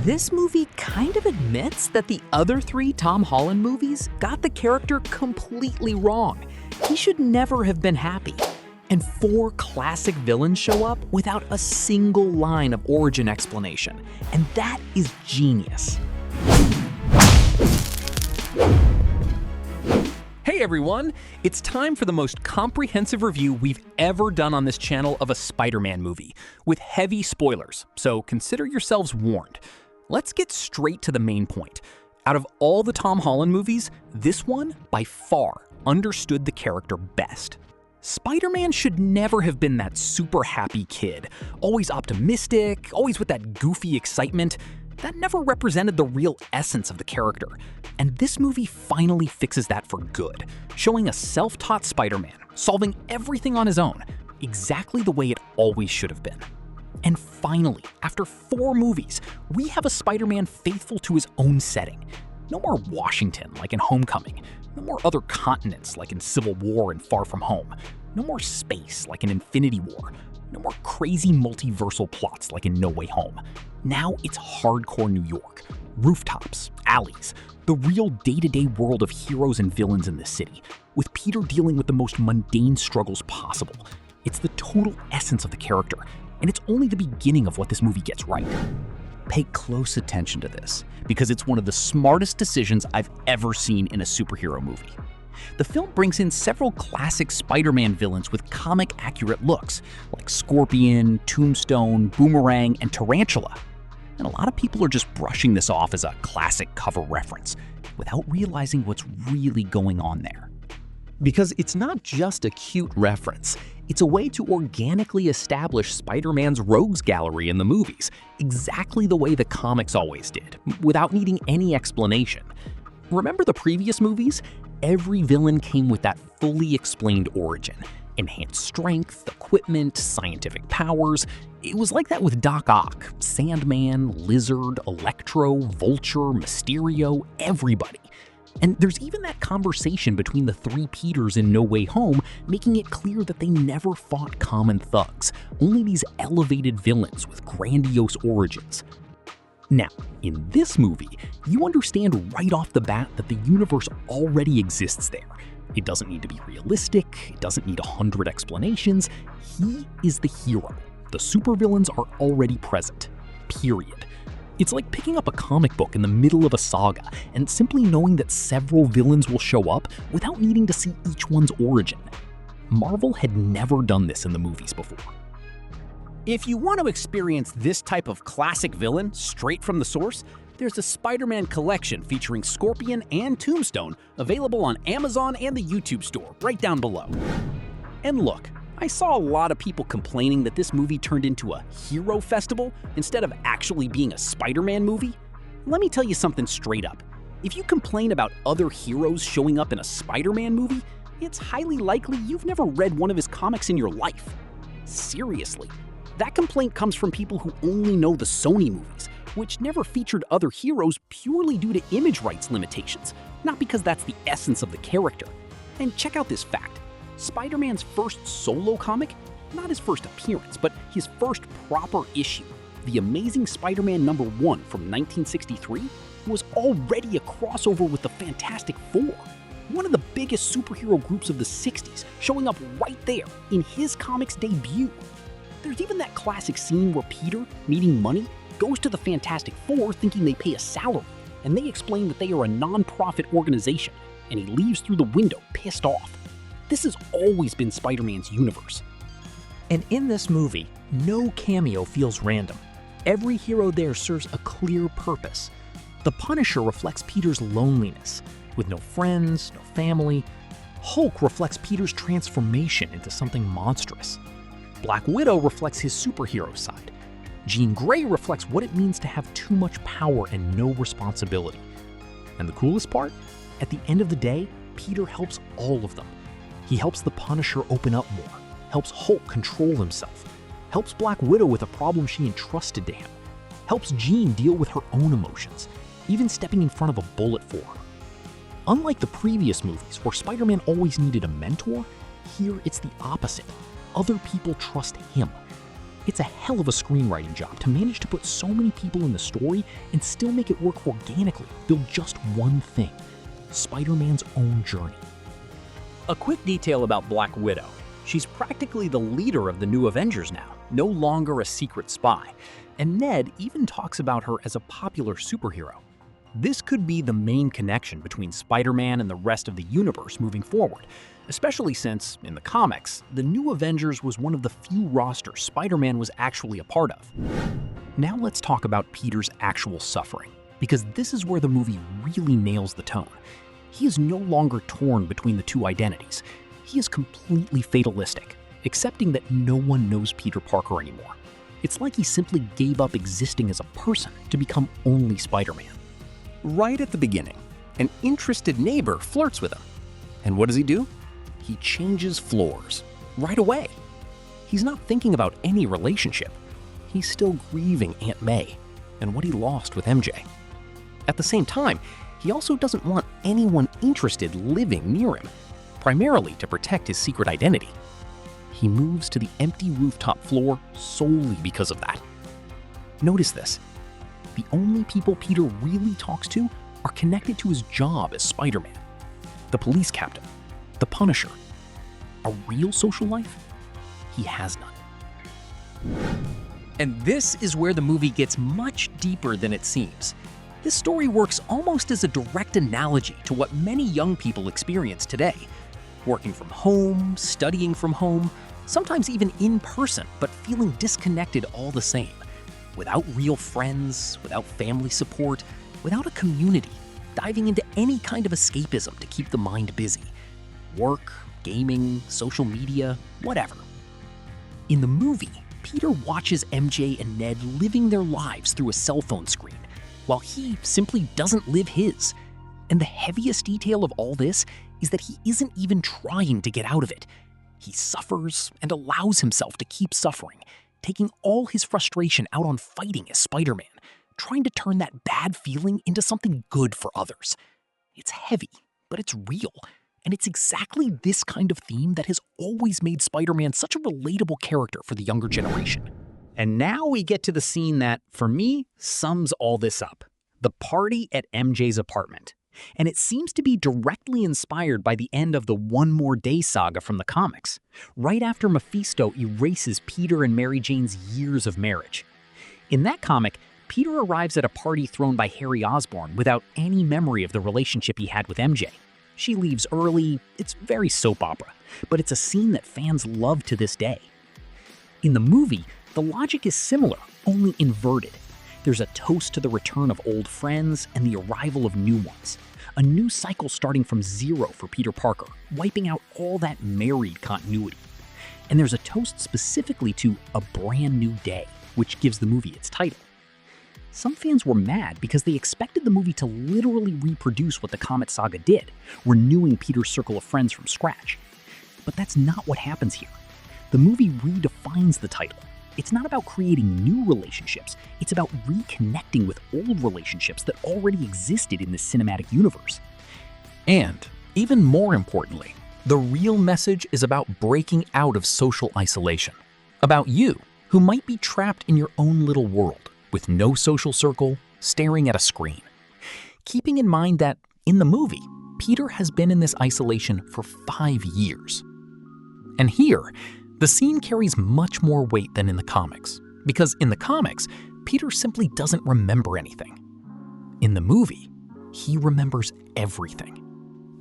This movie kind of admits that the other three Tom Holland movies got the character completely wrong. He should never have been happy. And 4 classic villains show up without a single line of origin explanation. And that is genius. Hey everyone! It's time for the most comprehensive review we've ever done on this channel of a Spider-Man movie, with heavy spoilers, so consider yourselves warned. Let's get straight to the main point. Out of all the Tom Holland movies, this one, by far, understood the character best. Spider-Man should never have been that super happy kid, always optimistic, always with that goofy excitement. That never represented the real essence of the character. And this movie finally fixes that for good, showing a self-taught Spider-Man, solving everything on his own, exactly the way it always should have been. And finally, after 4 movies, we have a Spider-Man faithful to his own setting. No more Washington like in Homecoming. No more other continents like in Civil War and Far From Home. No more space like in Infinity War. No more crazy multiversal plots like in No Way Home. Now it's hardcore New York. Rooftops, alleys, the real day-to-day world of heroes and villains in this city, with Peter dealing with the most mundane struggles possible. It's the total essence of the character, and it's only the beginning of what this movie gets right. Pay close attention to this, because it's one of the smartest decisions I've ever seen in a superhero movie. The film brings in several classic Spider-Man villains with comic-accurate looks, like Scorpion, Tombstone, Boomerang, and Tarantula. And a lot of people are just brushing this off as a classic cover reference, without realizing what's really going on there. Because it's not just a cute reference, it's a way to organically establish Spider-Man's rogues gallery in the movies, exactly the way the comics always did, without needing any explanation. Remember the previous movies? Every villain came with that fully explained origin. Enhanced strength, equipment, scientific powers. It was like that with Doc Ock, Sandman, Lizard, Electro, Vulture, Mysterio, everybody. And there's even that conversation between the 3 Peters in No Way Home, making it clear that they never fought common thugs, only these elevated villains with grandiose origins. Now, in this movie, you understand right off the bat that the universe already exists there. It doesn't need to be realistic, it doesn't need 100 explanations. He is the hero. The supervillains are already present. Period. It's like picking up a comic book in the middle of a saga and simply knowing that several villains will show up without needing to see each one's origin. Marvel had never done this in the movies before. If you want to experience this type of classic villain straight from the source, there's a Spider-Man collection featuring Scorpion and Tombstone available on Amazon and the YouTube store right down below. And look, I saw a lot of people complaining that this movie turned into a hero festival instead of actually being a Spider-Man movie. Let me tell you something straight up. If you complain about other heroes showing up in a Spider-Man movie, it's highly likely you've never read one of his comics in your life. Seriously. That complaint comes from people who only know the Sony movies, which never featured other heroes purely due to image rights limitations, not because that's the essence of the character. And check out this fact. Spider-Man's first solo comic, not his first appearance, but his first proper issue, The Amazing Spider-Man #1 from 1963, was already a crossover with the Fantastic Four, one of the biggest superhero groups of the 60s, showing up right there in his comic's debut. There's even that classic scene where Peter, needing money, goes to the Fantastic Four thinking they pay a salary, and they explain that they are a non-profit organization, and he leaves through the window pissed off. This has always been Spider-Man's universe. And in this movie, no cameo feels random. Every hero there serves a clear purpose. The Punisher reflects Peter's loneliness, with no friends, no family. Hulk reflects Peter's transformation into something monstrous. Black Widow reflects his superhero side. Jean Grey reflects what it means to have too much power and no responsibility. And the coolest part? At the end of the day, Peter helps all of them. He helps the Punisher open up more, helps Hulk control himself, helps Black Widow with a problem she entrusted to him, helps Jean deal with her own emotions, even stepping in front of a bullet for her. Unlike the previous movies where Spider-Man always needed a mentor, here it's the opposite. Other people trust him. It's a hell of a screenwriting job to manage to put so many people in the story and still make it work organically, build just one thing: Spider-Man's own journey. A quick detail about Black Widow. She's practically the leader of the new Avengers now, no longer a secret spy. And Ned even talks about her as a popular superhero. This could be the main connection between Spider-Man and the rest of the universe moving forward, especially since, in the comics, the new Avengers was one of the few rosters Spider-Man was actually a part of. Now let's talk about Peter's actual suffering, because this is where the movie really nails the tone. He is no longer torn between the two identities. He is completely fatalistic, accepting that no one knows Peter Parker anymore. It's like he simply gave up existing as a person to become only Spider-Man. Right at the beginning, an interested neighbor flirts with him. And what does he do? He changes floors right away. He's not thinking about any relationship. He's still grieving Aunt May and what he lost with MJ. At the same time, he also doesn't want anyone interested living near him, primarily to protect his secret identity. He moves to the empty rooftop floor solely because of that. Notice this. The only people Peter really talks to are connected to his job as Spider-Man. The police captain, the Punisher. A real social life? He has none. And this is where the movie gets much deeper than it seems. This story works almost as a direct analogy to what many young people experience today. Working from home, studying from home, sometimes even in person, but feeling disconnected all the same. Without real friends, without family support, without a community, diving into any kind of escapism to keep the mind busy. Work, gaming, social media, whatever. In the movie, Peter watches MJ and Ned living their lives through a cell phone screen, while he simply doesn't live his. And the heaviest detail of all this is that he isn't even trying to get out of it. He suffers and allows himself to keep suffering, taking all his frustration out on fighting as Spider-Man, trying to turn that bad feeling into something good for others. It's heavy, but it's real, and it's exactly this kind of theme that has always made Spider-Man such a relatable character for the younger generation. And now we get to the scene that, for me, sums all this up. The party at MJ's apartment. And it seems to be directly inspired by the end of the One More Day saga from the comics, right after Mephisto erases Peter and Mary Jane's years of marriage. In that comic, Peter arrives at a party thrown by Harry Osborn without any memory of the relationship he had with MJ. She leaves early, it's very soap opera, but it's a scene that fans love to this day. In the movie, the logic is similar, only inverted. There's a toast to the return of old friends and the arrival of new ones. A new cycle starting from zero for Peter Parker, wiping out all that married continuity. And there's a toast specifically to a brand new day, which gives the movie its title. Some fans were mad because they expected the movie to literally reproduce what the comic saga did, renewing Peter's circle of friends from scratch. But that's not what happens here. The movie redefines the title. It's not about creating new relationships, it's about reconnecting with old relationships that already existed in the cinematic universe. And, even more importantly, the real message is about breaking out of social isolation. About you, who might be trapped in your own little world, with no social circle, staring at a screen. Keeping in mind that, in the movie, Peter has been in this isolation for 5 years. And here, the scene carries much more weight than in the comics, because in the comics, Peter simply doesn't remember anything. In the movie, he remembers everything.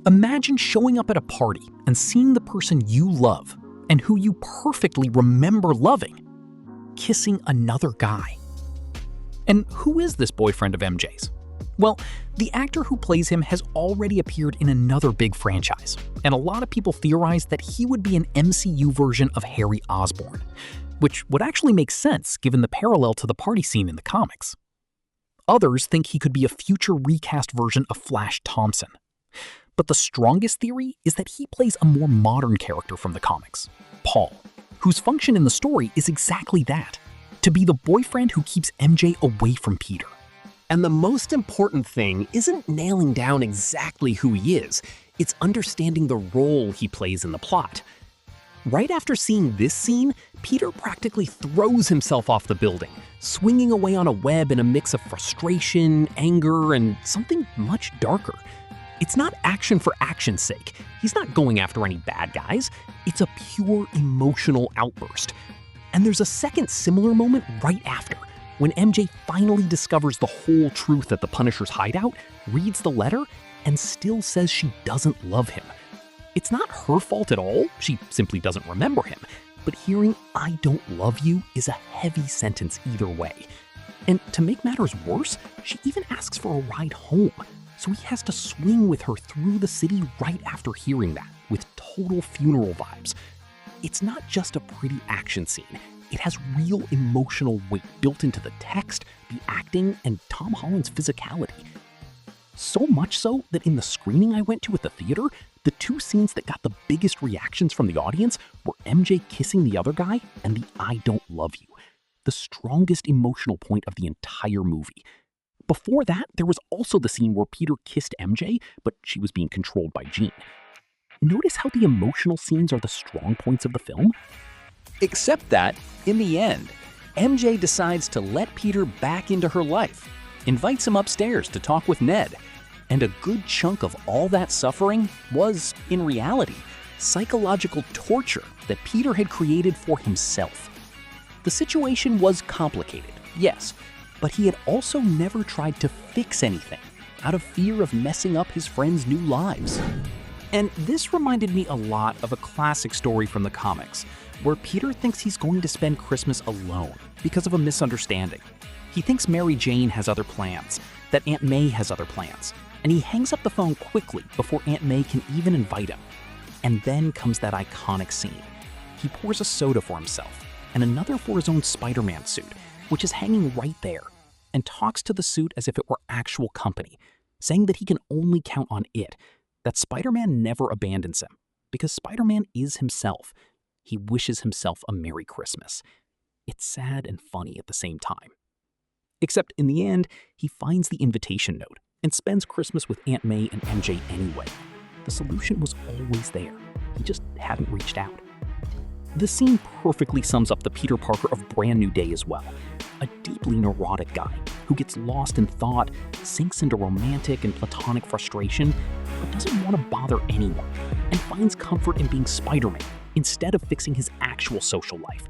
Imagine showing up at a party and seeing the person you love and who you perfectly remember loving, kissing another guy. And who is this boyfriend of MJ's? Well, the actor who plays him has already appeared in another big franchise, and a lot of people theorize that he would be an MCU version of Harry Osborn, which would actually make sense given the parallel to the party scene in the comics. Others think he could be a future recast version of Flash Thompson. But the strongest theory is that he plays a more modern character from the comics, Paul, whose function in the story is exactly that, to be the boyfriend who keeps MJ away from Peter. And the most important thing isn't nailing down exactly who he is, it's understanding the role he plays in the plot. Right after seeing this scene, Peter practically throws himself off the building, swinging away on a web in a mix of frustration, anger, and something much darker. It's not action for action's sake. He's not going after any bad guys. It's a pure emotional outburst. And there's a second similar moment right after, when MJ finally discovers the whole truth at the Punisher's hideout, reads the letter, and still says she doesn't love him. It's not her fault at all, she simply doesn't remember him, but hearing "I don't love you" is a heavy sentence either way. And to make matters worse, she even asks for a ride home, so he has to swing with her through the city right after hearing that, with total funeral vibes. It's not just a pretty action scene, it has real emotional weight built into the text, the acting, and Tom Holland's physicality. So much so that in the screening I went to at the theater, the two scenes that got the biggest reactions from the audience were MJ kissing the other guy and the "I don't love you," the strongest emotional point of the entire movie. Before that, there was also the scene where Peter kissed MJ, but she was being controlled by Jean. Notice how the emotional scenes are the strong points of the film? Except that, in the end, MJ decides to let Peter back into her life, invites him upstairs to talk with Ned, and a good chunk of all that suffering was, in reality, psychological torture that Peter had created for himself. The situation was complicated, yes, but he had also never tried to fix anything out of fear of messing up his friends' new lives. And this reminded me a lot of a classic story from the comics, where Peter thinks he's going to spend Christmas alone because of a misunderstanding. He thinks Mary Jane has other plans, that Aunt May has other plans, and he hangs up the phone quickly before Aunt May can even invite him. And then comes that iconic scene. He pours a soda for himself, and another for his own Spider-Man suit, which is hanging right there, and talks to the suit as if it were actual company, saying that he can only count on it, that Spider-Man never abandons him, because Spider-Man is himself. He wishes himself a Merry Christmas. It's sad and funny at the same time. Except in the end, he finds the invitation note and spends Christmas with Aunt May and MJ anyway. The solution was always there. He just hadn't reached out. The scene perfectly sums up the Peter Parker of Brand New Day as well. A deeply neurotic guy who gets lost in thought, sinks into romantic and platonic frustration, but doesn't want to bother anyone, and finds comfort in being Spider-Man instead of fixing his actual social life.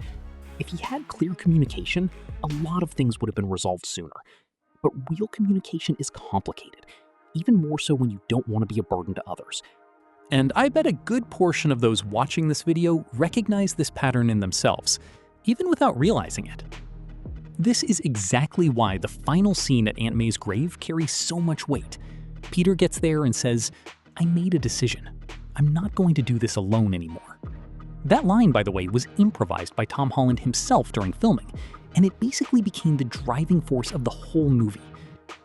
If he had clear communication, a lot of things would have been resolved sooner. But real communication is complicated, even more so when you don't want to be a burden to others. And I bet a good portion of those watching this video recognize this pattern in themselves, even without realizing it. This is exactly why the final scene at Aunt May's grave carries so much weight. Peter gets there and says, "I made a decision. I'm not going to do this alone anymore." That line, by the way, was improvised by Tom Holland himself during filming, and it basically became the driving force of the whole movie.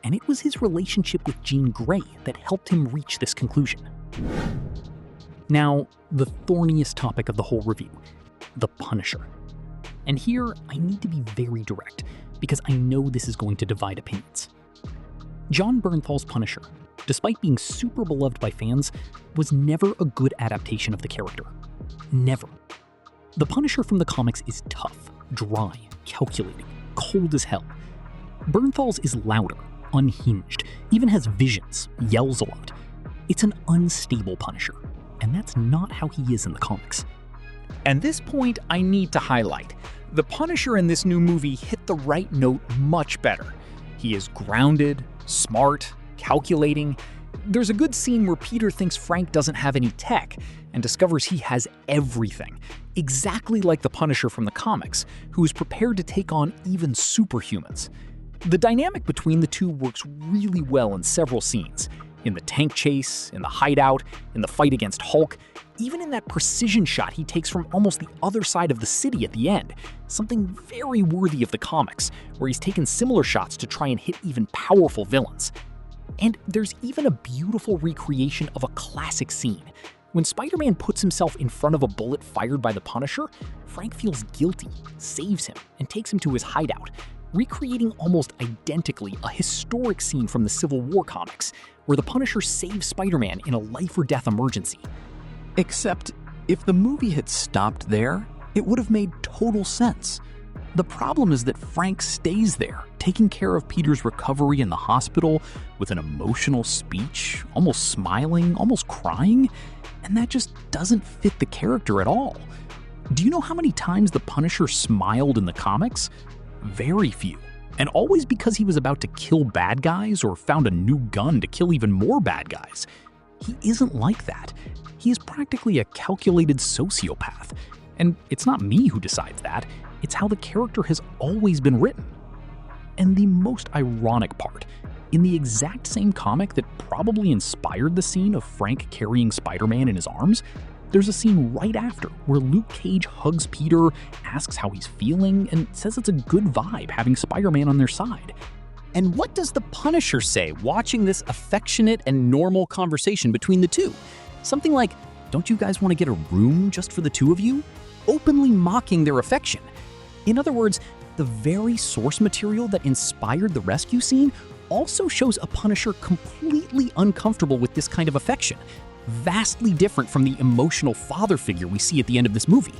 And it was his relationship with Jean Grey that helped him reach this conclusion. Now, the thorniest topic of the whole review, the Punisher. And here, I need to be very direct, because I know this is going to divide opinions. Jon Bernthal's Punisher, despite being super beloved by fans, was never a good adaptation of the character. Never. The Punisher from the comics is tough, dry, calculating, cold as hell. Bernthal's is louder, unhinged, even has visions, yells a lot. It's an unstable Punisher, and that's not how he is in the comics. And this point I need to highlight. The Punisher in this new movie hit the right note much better. He is grounded, smart, calculating. There's a good scene where Peter thinks Frank doesn't have any tech and discovers he has everything, exactly like the Punisher from the comics, who is prepared to take on even superhumans. The dynamic between the two works really well in several scenes. In the tank chase, in the hideout, in the fight against Hulk, even in that precision shot he takes from almost the other side of the city at the end, something very worthy of the comics, where he's taken similar shots to try and hit even powerful villains. And there's even a beautiful recreation of a classic scene. When Spider-Man puts himself in front of a bullet fired by the Punisher, Frank feels guilty, saves him, and takes him to his hideout, recreating almost identically a historic scene from the Civil War comics, where the Punisher saves Spider-Man in a life-or-death emergency. Except, If the movie had stopped there, it would have made total sense. The problem is that Frank stays there, taking care of Peter's recovery in the hospital with an emotional speech, almost smiling, almost crying, and that just doesn't fit the character at all. Do you know how many times the Punisher smiled in the comics? Very few. And always because he was about to kill bad guys or found a new gun to kill even more bad guys. He isn't like that. He is practically a calculated sociopath. And it's not me who decides that. It's how the character has always been written. And the most ironic part, in the exact same comic that probably inspired the scene of Frank carrying Spider-Man in his arms, there's a scene right after where Luke Cage hugs Peter, asks how he's feeling, and says it's a good vibe having Spider-Man on their side. And what does the Punisher say watching this affectionate and normal conversation between the two? Something like, "Don't you guys want to get a room just for the two of you?" Openly mocking their affection. In other words, the very source material that inspired the rescue scene also shows a Punisher completely uncomfortable with this kind of affection, vastly different from the emotional father figure we see at the end of this movie.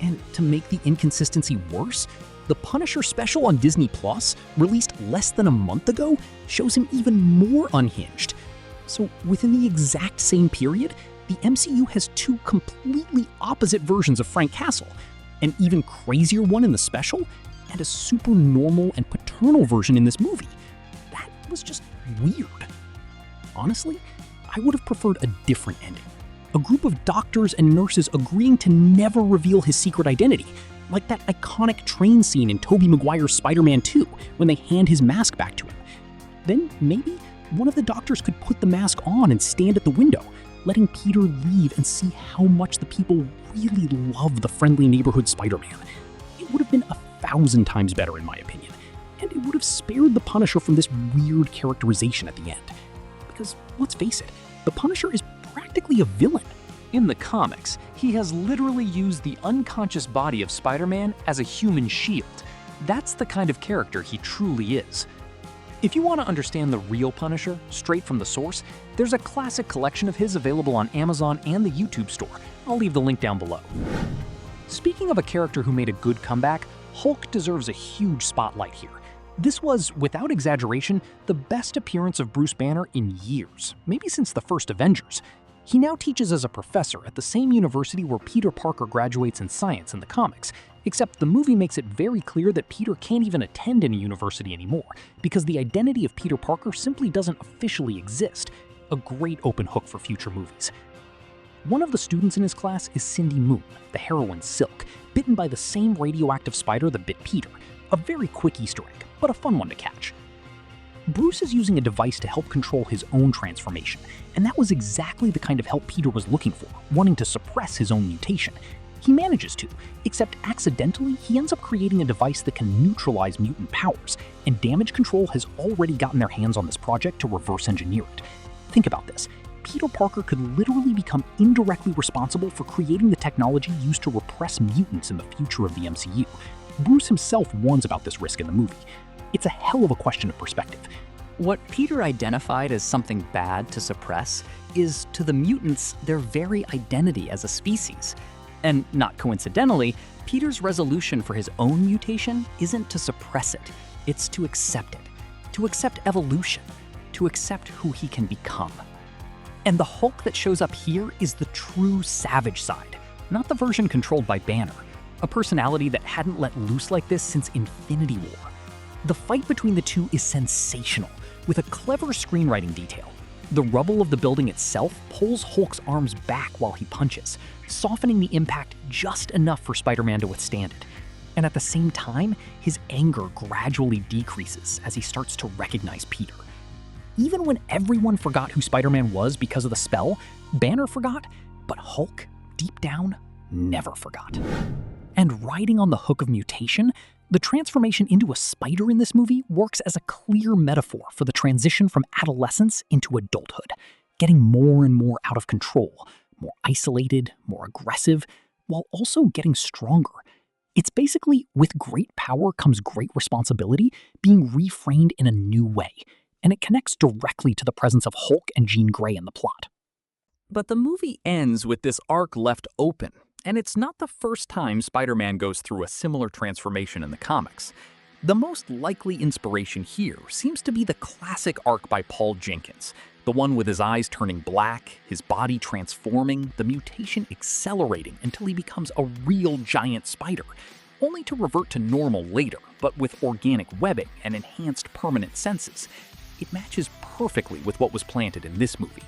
And to make the inconsistency worse, the Punisher special on Disney Plus, released less than a month ago, shows him even more unhinged. So within the exact same period, the MCU has two completely opposite versions of Frank Castle, an even crazier one in the special, and a super normal and paternal version in this movie. That was just weird. Honestly, I would have preferred a different ending. A group of doctors and nurses agreeing to never reveal his secret identity, like that iconic train scene in Tobey Maguire's Spider-Man 2 when they hand his mask back to him. Then maybe one of the doctors could put the mask on and stand at the window, letting Peter leave and see how much the people really love the friendly neighborhood Spider-Man. It would have been 1,000 times better in my opinion, and it would have spared the Punisher from this weird characterization at the end. Because let's face it, the Punisher is practically a villain. In the comics, he has literally used the unconscious body of Spider-Man as a human shield. That's the kind of character he truly is. If you want to understand the real Punisher, straight from the source, there's a classic collection of his available on Amazon and the YouTube store. I'll leave the link down below. Speaking of a character who made a good comeback, Hulk deserves a huge spotlight here. This was, without exaggeration, the best appearance of Bruce Banner in years, maybe since the first Avengers. He now teaches as a professor at the same university where Peter Parker graduates in science in the comics, except the movie makes it very clear that Peter can't even attend any university anymore, because the identity of Peter Parker simply doesn't officially exist. A great open hook for future movies. One of the students in his class is Cindy Moon, the heroine Silk, bitten by the same radioactive spider that bit Peter. A very quick Easter egg, but a fun one to catch. Bruce is using a device to help control his own transformation, and that was exactly the kind of help Peter was looking for, wanting to suppress his own mutation. He manages to, except accidentally he ends up creating a device that can neutralize mutant powers, and Damage Control has already gotten their hands on this project to reverse engineer it. Think about this. Peter Parker could literally become indirectly responsible for creating the technology used to repress mutants in the future of the MCU. Bruce himself warns about this risk in the movie. It's a hell of a question of perspective. What Peter identified as something bad to suppress is, to the mutants, their very identity as a species. And not coincidentally, Peter's resolution for his own mutation isn't to suppress it, it's to accept it. To accept evolution. To accept who he can become. And the Hulk that shows up here is the true savage side, not the version controlled by Banner, a personality that hadn't let loose like this since Infinity War. The fight between the two is sensational, with a clever screenwriting detail. The rubble of the building itself pulls Hulk's arms back while he punches, softening the impact just enough for Spider-Man to withstand it. And at the same time, his anger gradually decreases as he starts to recognize Peter. Even when everyone forgot who Spider-Man was because of the spell, Banner forgot, but Hulk, deep down, never forgot. And riding on the hook of mutation, the transformation into a spider in this movie works as a clear metaphor for the transition from adolescence into adulthood, getting more and more out of control, more isolated, more aggressive, while also getting stronger. It's basically, with great power comes great responsibility, being reframed in a new way, and it connects directly to the presence of Hulk and Jean Grey in the plot. But the movie ends with this arc left open, and it's not the first time Spider-Man goes through a similar transformation in the comics. The most likely inspiration here seems to be the classic arc by Paul Jenkins, the one with his eyes turning black, his body transforming, the mutation accelerating until he becomes a real giant spider, only to revert to normal later, but with organic webbing and enhanced permanent senses. It matches perfectly with what was planted in this movie.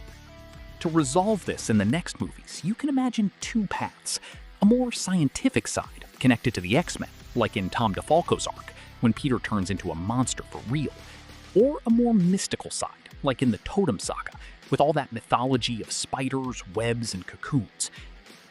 To resolve this in the next movies, you can imagine two paths: a more scientific side, connected to the X-Men, like in Tom DeFalco's arc, when Peter turns into a monster for real, or a more mystical side, like in the Totem Saga, with all that mythology of spiders, webs, and cocoons.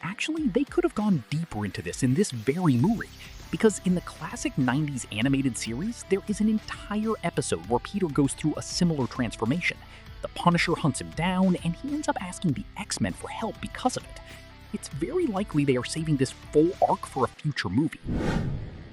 Actually, they could have gone deeper into this in this very movie, because in the classic 90s animated series, there is an entire episode where Peter goes through a similar transformation. The Punisher hunts him down, and he ends up asking the X-Men for help because of it. It's very likely they are saving this full arc for a future movie.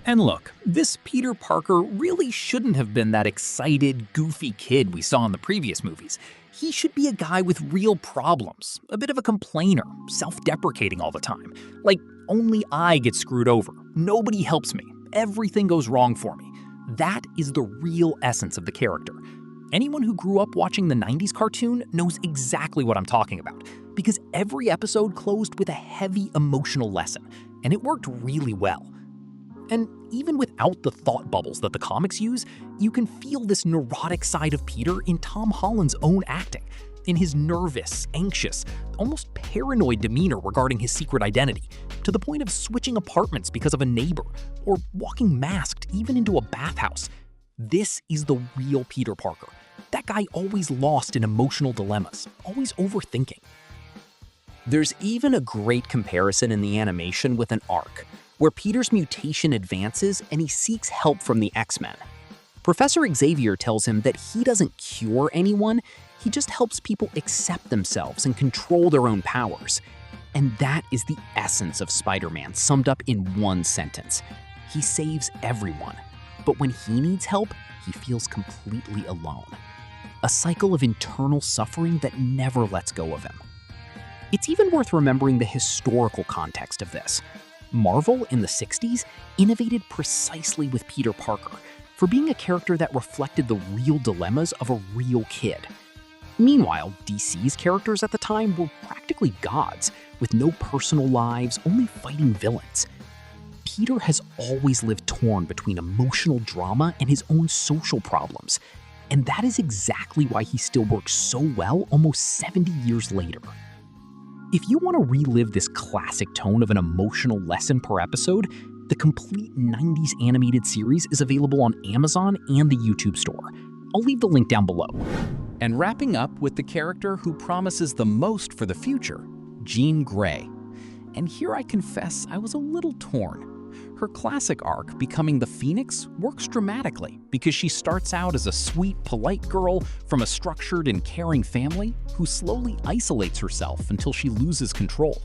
And look, this Peter Parker really shouldn't have been that excited, goofy kid we saw in the previous movies. He should be a guy with real problems, a bit of a complainer, self-deprecating all the time. Like, only I get screwed over. Nobody helps me. Everything goes wrong for me. That is the real essence of the character. Anyone who grew up watching the 90s cartoon knows exactly what I'm talking about, because every episode closed with a heavy emotional lesson, and it worked really well. And even without the thought bubbles that the comics use, you can feel this neurotic side of Peter in Tom Holland's own acting, in his nervous, anxious, almost paranoid demeanor regarding his secret identity, to the point of switching apartments because of a neighbor, or walking masked even into a bathhouse. This is the real Peter Parker. That guy always lost in emotional dilemmas, always overthinking. There's even a great comparison in the animation with an arc, where Peter's mutation advances and he seeks help from the X-Men. Professor Xavier tells him that he doesn't cure anyone, he just helps people accept themselves and control their own powers. And that is the essence of Spider-Man summed up in one sentence. He saves everyone, but when he needs help, he feels completely alone. A cycle of internal suffering that never lets go of him. It's even worth remembering the historical context of this. Marvel in the 60s innovated precisely with Peter Parker for being a character that reflected the real dilemmas of a real kid. Meanwhile, DC's characters at the time were practically gods, with no personal lives, only fighting villains. Peter has always lived torn between emotional drama and his own social problems, and that is exactly why he still works so well almost 70 years later. If you want to relive this classic tone of an emotional lesson per episode, the complete 90s animated series is available on Amazon and the YouTube store. I'll leave the link down below. And wrapping up with the character who promises the most for the future, Jean Grey. And here I confess I was a little torn. Her classic arc, becoming the Phoenix, works dramatically because she starts out as a sweet, polite girl from a structured and caring family who slowly isolates herself until she loses control.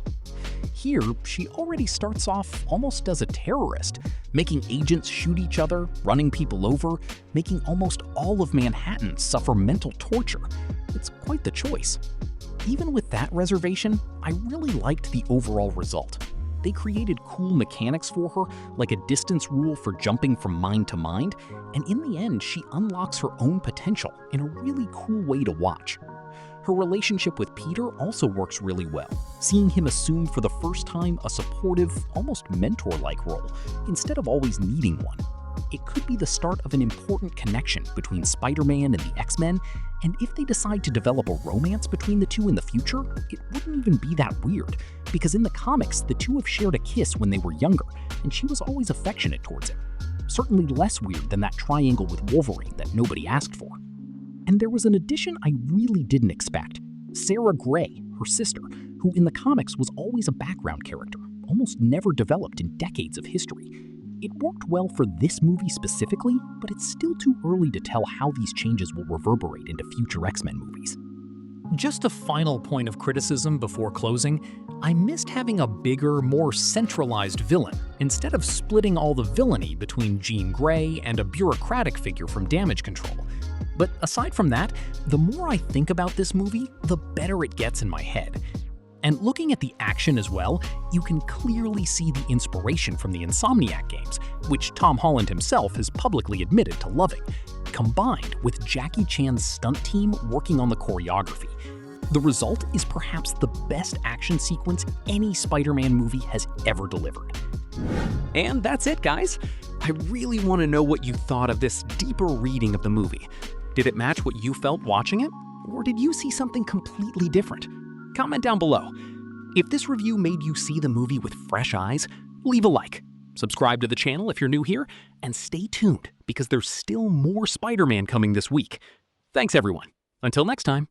Here, she already starts off almost as a terrorist, making agents shoot each other, running people over, making almost all of Manhattan suffer mental torture. It's quite the choice. Even with that reservation, I really liked the overall result. They created cool mechanics for her, like a distance rule for jumping from mind to mind, and in the end, she unlocks her own potential in a really cool way to watch. Her relationship with Peter also works really well, seeing him assume for the first time a supportive, almost mentor-like role, instead of always needing one. It could be the start of an important connection between Spider-Man and the X-Men, and if they decide to develop a romance between the two in the future, it wouldn't even be that weird, because in the comics, the two have shared a kiss when they were younger, and she was always affectionate towards him. Certainly less weird than that triangle with Wolverine that nobody asked for. And there was an addition I really didn't expect. Sarah Gray, her sister, who in the comics was always a background character, almost never developed in decades of history. It worked well for this movie specifically, but it's still too early to tell how these changes will reverberate into future X-Men movies. Just a final point of criticism before closing, I missed having a bigger, more centralized villain, instead of splitting all the villainy between Jean Grey and a bureaucratic figure from Damage Control. But aside from that, the more I think about this movie, the better it gets in my head. And looking at the action as well, you can clearly see the inspiration from the Insomniac games, which Tom Holland himself has publicly admitted to loving, combined with Jackie Chan's stunt team working on the choreography. The result is perhaps the best action sequence any Spider-Man movie has ever delivered. And that's it, guys. I really want to know what you thought of this deeper reading of the movie. Did it match what you felt watching it? Or did you see something completely different? Comment down below. If this review made you see the movie with fresh eyes, leave a like. Subscribe to the channel if you're new here, and stay tuned because there's still more Spider-Man coming this week. Thanks, everyone. Until next time.